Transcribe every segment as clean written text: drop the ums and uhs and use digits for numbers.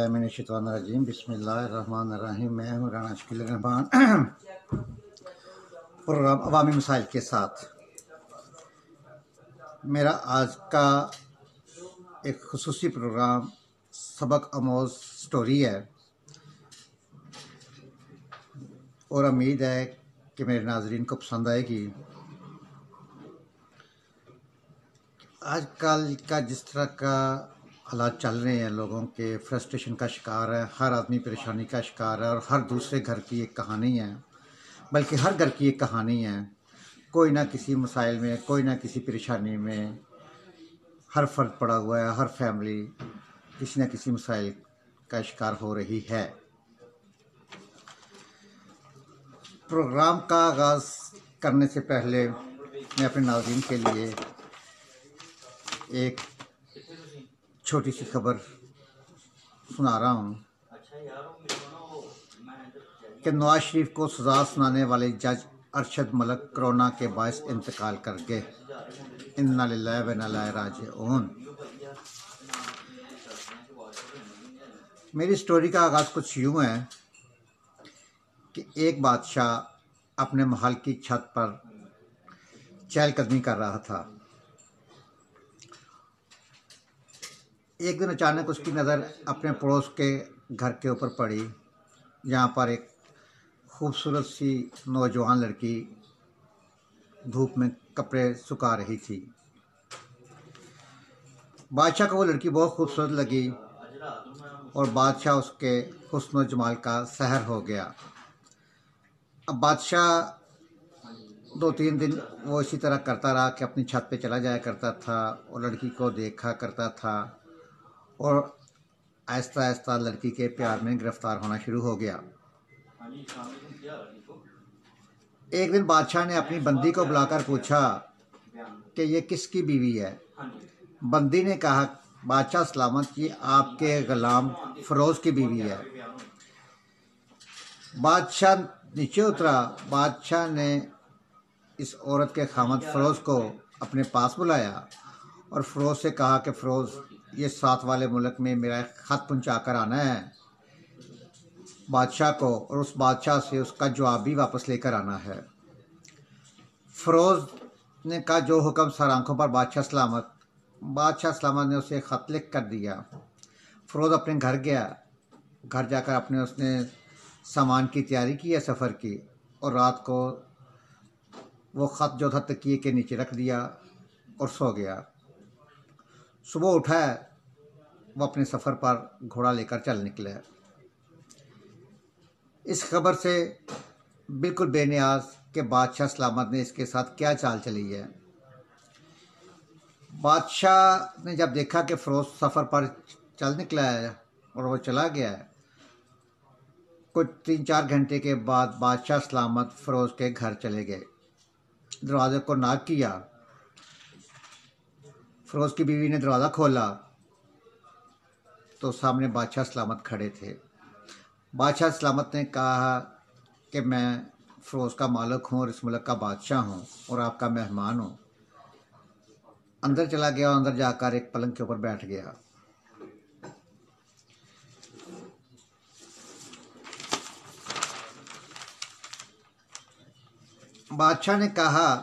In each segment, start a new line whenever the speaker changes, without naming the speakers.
औज़ुबिल्लाहिमिनश्शैतानिर्रजीम बिस्मिल्लाहिर्रहमानिर्रहीम। मैं हूँ राना शकील रहमान प्रोग्राम अवामी मसाइल के साथ। मेरा आज का एक खुसूसी प्रोग्राम सबक आमोज़ स्टोरी है और उम्मीद है कि मेरे नाज़रीन को पसंद आएगी। आजकल का जिस तरह का हालात चल रहे हैं, लोगों के फ्रस्ट्रेशन का शिकार है, हर आदमी परेशानी का शिकार है और हर दूसरे घर की एक कहानी है, बल्कि हर घर की एक कहानी है। कोई ना किसी मसाइल में, कोई ना किसी परेशानी में हर फर्द पड़ा हुआ है, हर फैमिली किसी न किसी मसाइल का शिकार हो रही है। प्रोग्राम का आगाज़ करने से पहले मैं अपने नाज़रीन के लिए एक छोटी सी खबर सुना रहा हूँ कि नवाज शरीफ को सज़ा सुनाने वाले जज अरशद मलिक कोरोना के बायस इंतकाल कर गए। इन्ना लिल्लाहि व इन्ना इलैहि राजिऊन। मेरी स्टोरी का आगाज़ कुछ यूँ है कि एक बादशाह अपने महल की छत पर चहलकदमी कर रहा था। एक दिन अचानक उसकी नज़र अपने पड़ोस के घर के ऊपर पड़ी, जहाँ पर एक खूबसूरत सी नौजवान लड़की धूप में कपड़े सुखा रही थी। बादशाह को वो लड़की बहुत खूबसूरत लगी और बादशाह उसके हुस्न और जमाल का सहर हो गया। अब बादशाह 2-3 दिन वो इसी तरह करता रहा कि अपनी छत पे चला जाया करता था और लड़की को देखा करता था और आहिस्ता आहिस्ता लड़की के प्यार में गिरफ्तार होना शुरू हो गया। एक दिन बादशाह ने अपनी बंदी को बुलाकर पूछा कि ये किसकी बीवी है। बंदी ने कहा, बादशाह सलामत, ये आपके गुलाम फ़रोज़ की बीवी है। बादशाह नीचे उतरा। बादशाह ने इस औरत के खामद फ़रोज़ को अपने पास बुलाया और फ़रोज़ से कहा कि फ़रोज़, ये साथ वाले मुल्क में मेरा ख़त पहुँचा कर आना है बादशाह को, और उस बादशाह से उसका जवाब भी वापस लेकर आना है। फ़रोज़ ने कहा, जो हुक्म सर आंखों पर बादशाह सलामत। बादशाह सलामत ने उसे ख़त लिख कर दिया। फ़रोज़ अपने घर गया। घर जाकर उसने सामान की तैयारी की है सफ़र की, और रात को वो ख़त जो था तकिए के नीचे रख दिया और सो गया। सुबह उठा है, वो अपने सफ़र पर घोड़ा लेकर चल निकले। इस खबर से बिल्कुल बेनियाज कि बादशाह सलामत ने इसके साथ क्या चाल चली है। बादशाह ने जब देखा कि फ़रोज़ सफ़र पर चल निकला है और वो चला गया है, कुछ 3-4 घंटे के बाद बादशाह सलामत फ़रोज़ के घर चले गए। दरवाज़े को नॉक किया। फ़रोज़ की बीवी ने दरवाज़ा खोला तो सामने बादशाह सलामत खड़े थे। बादशाह सलामत ने कहा कि मैं फ़रोज़ का मालिक हूँ और इस मुल्क का बादशाह हूँ और आपका मेहमान हूँ। अंदर चला गया और अंदर जाकर एक पलंग के ऊपर बैठ गया। बादशाह ने कहा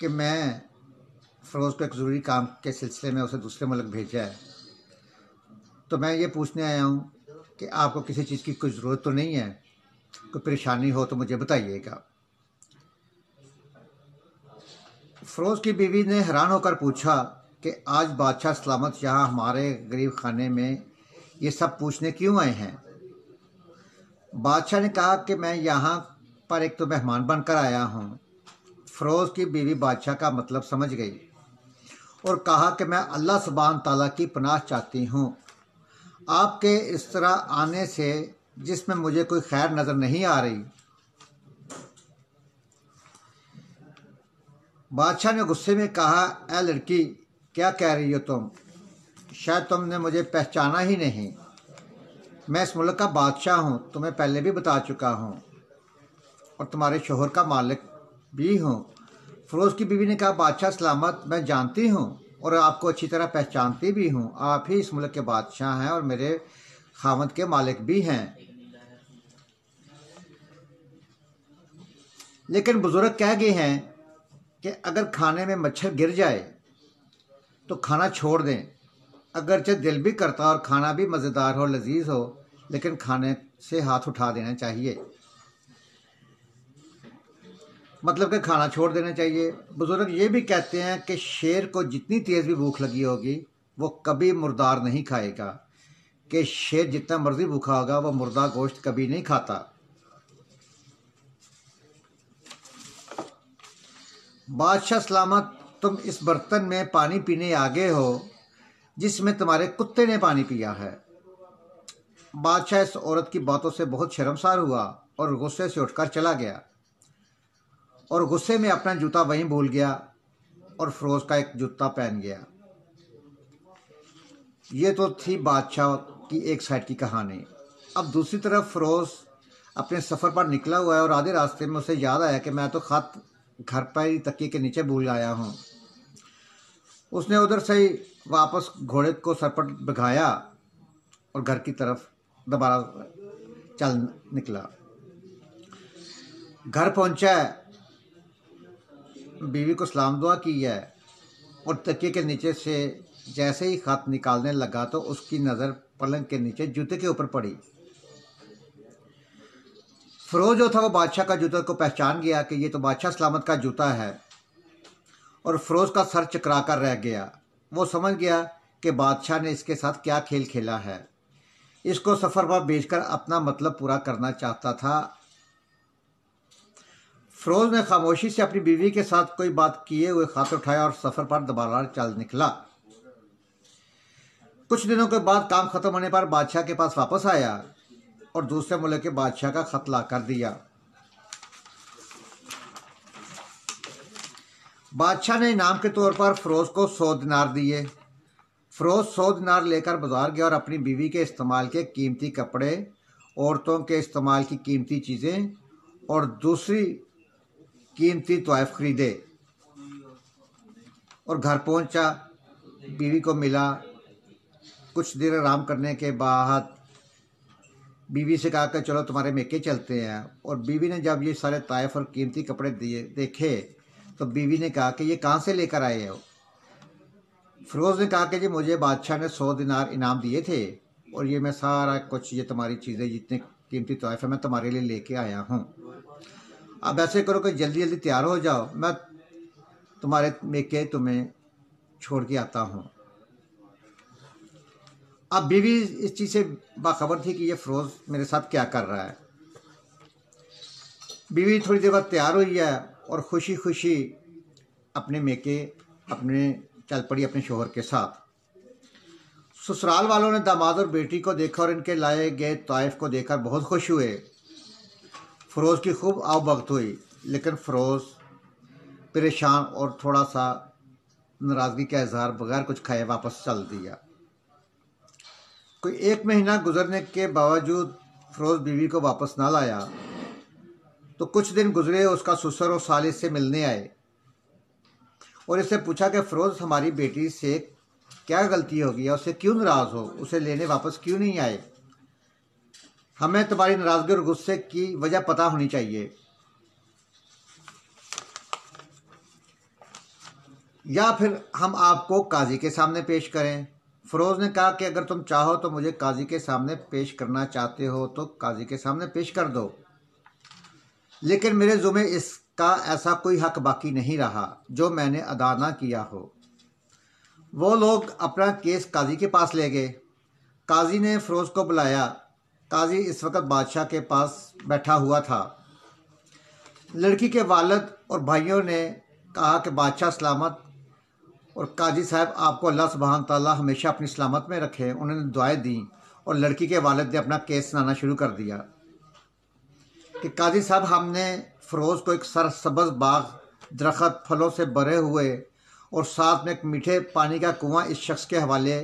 कि मैं फ़रोज़ को एक ज़रूरी काम के सिलसिले में उसे दूसरे मुल्क भेजा है, तो मैं ये पूछने आया हूँ कि आपको किसी चीज़ की कोई ज़रूरत तो नहीं है? कोई परेशानी हो तो मुझे बताइएगा। फ़रोज़ की बीवी ने हैरान होकर पूछा कि आज बादशाह सलामत यहाँ हमारे गरीब खाने में ये सब पूछने क्यों आए हैं? बादशाह ने कहा कि मैं यहाँ पर एक तो मेहमान बनकर आया हूँ। फ़रोज़ की बीवी बादशाह का मतलब समझ गई और कहा कि मैं अल्लाह सुब्हान ताला की पनाह चाहती हूँ। आपके इस तरह आने से जिसमें मुझे कोई खैर नज़र नहीं आ रही। बादशाह ने गुस्से में कहा, ऐ लड़की, क्या कह रही हो तुम? शायद तुमने मुझे पहचाना ही नहीं। मैं इस मुल्क का बादशाह हूँ, तुम्हें पहले भी बता चुका हूँ, और तुम्हारे शोहर का मालिक भी हूँ। फ़रोज़ की बीवी ने कहा, बादशाह सलामत, मैं जानती हूँ और आपको अच्छी तरह पहचानती भी हूँ। आप ही इस मुल्क के बादशाह हैं और मेरे खामद के मालिक भी हैं। लेकिन बुजुर्ग कह गए हैं कि अगर खाने में मच्छर गिर जाए तो खाना छोड़ दें। अगरचे दिल भी करता और खाना भी मज़ेदार हो, लजीज हो, लेकिन खाने से हाथ उठा देना चाहिए। मतलब कि खाना छोड़ देना चाहिए। बुजुर्ग ये भी कहते हैं कि शेर को जितनी तेज़ भी भूख लगी होगी वो कभी मुर्दार नहीं खाएगा, कि शेर जितना मर्जी भूखा होगा वो मुर्दा गोश्त कभी नहीं खाता। बादशाह सलामत, तुम इस बर्तन में पानी पीने आगे हो जिसमें तुम्हारे कुत्ते ने पानी पिया है। बादशाह इस औरत की बातों से बहुत शर्मसार हुआ और गुस्से से उठकर चला गया और गुस्से में अपना जूता वहीं भूल गया और फिरोज का एक जूता पहन गया। ये तो थी बादशाह की एक साइड की कहानी। अब दूसरी तरफ फिरोज अपने सफ़र पर निकला हुआ है और आधे रास्ते में उसे याद आया कि मैं तो खत घर पर ही तकिए के नीचे भूल आया हूँ। उसने उधर से ही वापस घोड़े को सर पर भगाया और घर की तरफ दोबारा चल निकला। घर पहुंचा, बीवी को सलाम दुआ की है और तकिए के नीचे से जैसे ही खत निकालने लगा तो उसकी नज़र पलंग के नीचे जूते के ऊपर पड़ी। फिरोज जो था वो बादशाह का जूता को पहचान गया कि ये तो बादशाह सलामत का जूता है और फिरोज का सर चकरा कर रह गया। वो समझ गया कि बादशाह ने इसके साथ क्या खेल खेला है। इसको सफ़र पर बेचकर अपना मतलब पूरा करना चाहता था। फिरोज ने खामोशी से अपनी बीवी के साथ कोई बात किए हुए खत उठाया और सफ़र पर दोबारा चल निकला। कुछ दिनों के बाद काम खत्म होने पर बादशाह के पास वापस आया और दूसरे मुल्क के बादशाह का खत ला कर दिया। बादशाह ने इनाम के तौर पर फिरोज को 100 दिनार दिए। फिरोज 100 दिनार लेकर बाजार गया और अपनी बीवी के इस्तेमाल के कीमती कपड़े, औरतों के इस्तेमाल की कीमती चीज़ें और दूसरी कीमती तोहफ़े खरीदे और घर पहुंचा, बीवी को मिला। कुछ देर आराम करने के बाद बीवी से कहा कि चलो तुम्हारे मेके चलते हैं। और बीवी ने जब ये सारे तोहफ़े और कीमती कपड़े देखे तो बीवी ने कहा कि ये कहाँ से लेकर आए हो। फिरोज ने कहा कि जी मुझे बादशाह ने 100 दिनार इनाम दिए थे और ये मैं सारा कुछ, ये तुम्हारी चीज़ें जितने कीमती तोहफ़े मैं तुम्हारे लिए लेके आया हूँ। अब ऐसे करो कि जल्दी जल्दी तैयार हो जाओ, मैं तुम्हारे मेके तुम्हें छोड़ के आता हूँ। अब बीवी इस चीज़ से बाखबर थी कि ये फिरोज मेरे साथ क्या कर रहा है। बीवी थोड़ी देर बाद तैयार हुई है और खुशी खुशी अपने मेके अपने चल पड़ी अपने शोहर के साथ। ससुराल वालों ने दामाद और बेटी को देखा और इनके लाए गए तोहफ़े को देखकर बहुत खुश हुए। फिरोज की खूब आवभगत हुई, लेकिन फिरोज परेशान और थोड़ा सा नाराज़गी का इजहार बगैर कुछ खाए वापस चल दिया। कोई 1 महीना गुजरने के बावजूद फिरोज बीवी को वापस ना लाया तो कुछ दिन गुजरे। उसका ससुर और सालिस से मिलने आए और इससे पूछा कि फिरोज हमारी बेटी से क्या गलती हो गई है, उससे क्यों नाराज़ हो, उसे लेने वापस क्यों नहीं आए। हमें तुम्हारी नाराज़गी और गुस्से की वजह पता होनी चाहिए, या फिर हम आपको काजी के सामने पेश करें। फिरोज ने कहा कि अगर तुम चाहो तो मुझे काजी के सामने पेश करना चाहते हो तो काजी के सामने पेश कर दो, लेकिन मेरे ज़ुम्मे इसका ऐसा कोई हक बाकी नहीं रहा जो मैंने अदा ना किया हो। वो लोग अपना केस काजी के पास ले गए। काजी ने फिरोज को बुलाया। काजी इस वक्त बादशाह के पास बैठा हुआ था। लड़की के वालिद और भाइयों ने कहा कि बादशाह सलामत और काजी साहब आपको अल्लाह सुब्हान तआला हमेशा अपनी सलामत में रखे। उन्होंने दुआएं दी और लड़की के वालिद ने अपना केस सुनाना शुरू कर दिया कि काजी साहब, हमने फिरोज को एक सरसब्ज़ बाग, दरख्त, फलों से भरे हुए और साथ में एक मीठे पानी का कुआं इस शख्स के हवाले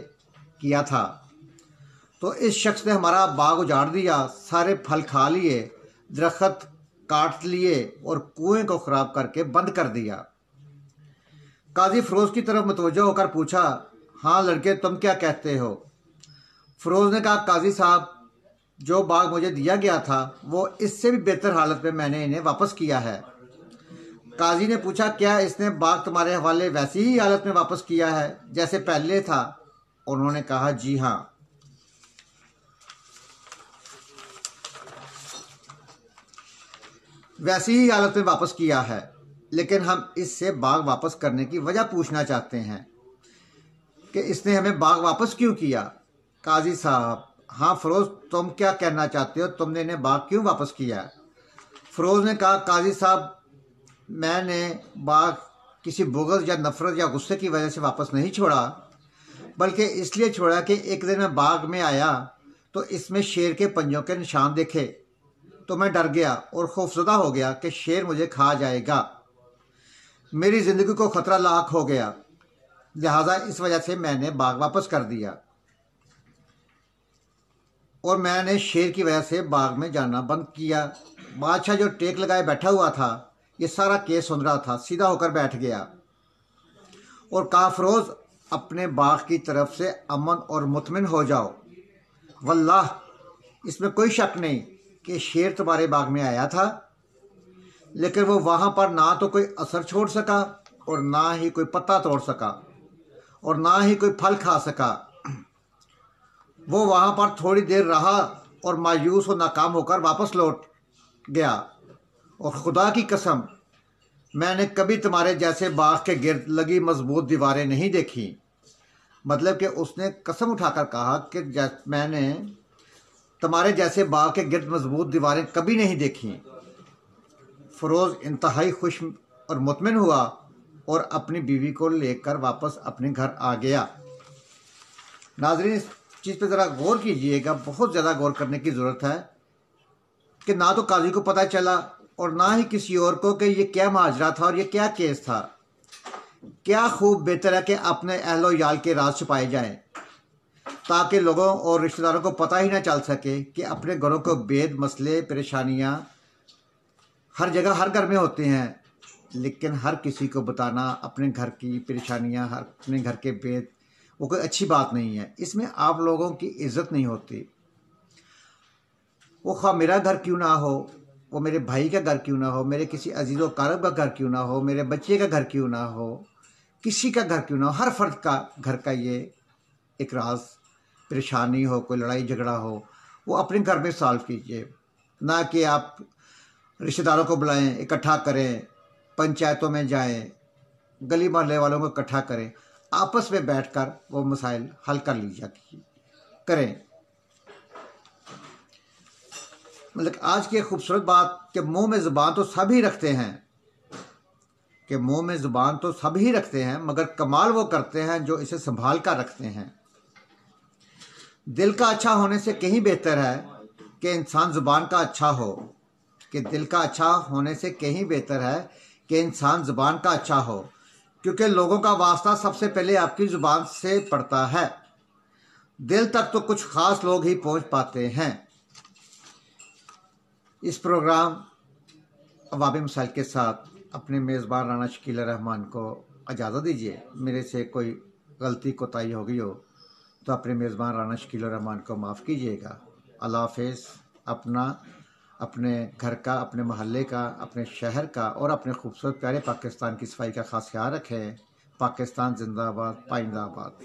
किया था, तो इस शख्स ने हमारा बाग उजाड़ दिया, सारे फल खा लिए, दरख्त काट लिए और कुएं को ख़राब करके बंद कर दिया। काजी फ़िरोज़ की तरफ मुतवज्जो होकर पूछा, हाँ लड़के, तुम क्या कहते हो? फ़िरोज़ ने कहा, काजी साहब, जो बाग मुझे दिया गया था वो इससे भी बेहतर हालत में मैंने इन्हें वापस किया है। काजी ने पूछा, क्या इसने बाग तुम्हारे हवाले वैसी ही हालत में वापस किया है जैसे पहले था? उन्होंने कहा, जी हाँ। वैसी ही हालत में वापस किया है, लेकिन हम इससे बाग वापस करने की वजह पूछना चाहते हैं कि इसने हमें बाग वापस क्यों किया। काजी साहब, हाँ फ़िरोज़, तुम क्या कहना चाहते हो? तुमने इन्हें बाग क्यों वापस किया? फ़िरोज़ ने कहा, काजी साहब, मैंने बाग किसी बुग़्ज़ या नफ़रत या गुस्से की वजह से वापस नहीं छोड़ा, बल्कि इसलिए छोड़ा कि एक दिन मैं बाग में आया तो इसमें शेर के पंजों के निशान देखे तो मैं डर गया और खौफज़दा हो गया कि शेर मुझे खा जाएगा। मेरी ज़िंदगी को ख़तरा लाक हो गया, लिहाजा इस वजह से मैंने बाग वापस कर दिया और मैंने शेर की वजह से बाग में जाना बंद किया। बादशाह जो टेक लगाए बैठा हुआ था, ये सारा केस सुन रहा था, सीधा होकर बैठ गया और कहा, फ़िरोज़, अपने बाग की तरफ से अमन और मुतमिन हो जाओ। वल्लाह, इसमें कोई शक नहीं कि शेर तुम्हारे बाग में आया था, लेकिन वो वहाँ पर ना तो कोई असर छोड़ सका और ना ही कोई पत्ता तोड़ सका और ना ही कोई फल खा सका। वो वहाँ पर थोड़ी देर रहा और मायूस और नाकाम होकर वापस लौट गया। और खुदा की कसम, मैंने कभी तुम्हारे जैसे बाग के गिर्द लगी मजबूत दीवारें नहीं देखी। मतलब कि उसने कसम उठाकर कहा कि मैंने तुम्हारे जैसे बाग के गिर्द मजबूत दीवारें कभी नहीं देखी। फ़िरोज़ इंतहाई खुश और मुतमिन हुआ और अपनी बीवी को लेकर वापस अपने घर आ गया। नाज़रीन, इस चीज़ पे ज़रा गौर कीजिएगा, बहुत ज़्यादा गौर करने की ज़रूरत है कि ना तो काजी को पता चला और ना ही किसी और को कि ये क्या माजरा था और ये क्या केस था। क्या खूब बेहतर है कि अपने अहलो याल के राज छुपाए जाएं, ताकि लोगों और रिश्तेदारों को पता ही ना चल सके कि अपने घरों को भेद, मसले, परेशानियां हर जगह हर घर में होते हैं, लेकिन हर किसी को बताना अपने घर की परेशानियां, हर अपने घर के भेद, वो कोई अच्छी बात नहीं है। इसमें आप लोगों की इज्जत नहीं होती। वो खा मेरा घर क्यों ना हो, वो मेरे भाई का घर क्यों ना हो, मेरे किसी अजीज़ व कारब का घर क्यों ना हो, मेरे बच्चे का घर क्यों ना हो, किसी का घर क्यों ना हो, हर फर्द का घर का ये एक राज, परेशानी हो, कोई लड़ाई झगड़ा हो, वो अपने घर में सॉल्व कीजिए, ना कि आप रिश्तेदारों को बुलाएं, इकट्ठा करें, पंचायतों में जाएं, गली मोहल्ले वालों को इकट्ठा करें, आपस में बैठकर वो मसाइल हल कर लीजिए करें। मतलब आज की खूबसूरत बात कि मुंह में ज़ुबान तो सभी रखते हैं, कि मुंह में ज़ुबान तो सभी रखते हैं, मगर कमाल वो करते हैं जो इसे संभाल कर रखते हैं। दिल का अच्छा होने से कहीं बेहतर है कि इंसान ज़ुबान का अच्छा हो, कि दिल का अच्छा होने से कहीं बेहतर है कि इंसान ज़ुबान का अच्छा हो, क्योंकि लोगों का वास्ता सबसे पहले आपकी ज़ुबान से पड़ता है। दिल तक तो कुछ ख़ास लोग ही पहुंच पाते हैं। इस प्रोग्राम अवामी मसाइल के साथ अपने मेज़बान राना शकील रहमान को इजाज़त दीजिए। मेरे से कोई गलती कोताही हो गई हो तो अपने मेज़बान राना शकील रहमान को माफ़ कीजिएगा। अल्लाह हाफ़िज़। अपना, अपने घर का, अपने महल्ले का, अपने शहर का और अपने खूबसूरत प्यारे पाकिस्तान की सफाई का ख़ास ख्याल रखें। पाकिस्तान जिंदाबाद, पाइंदाबाद।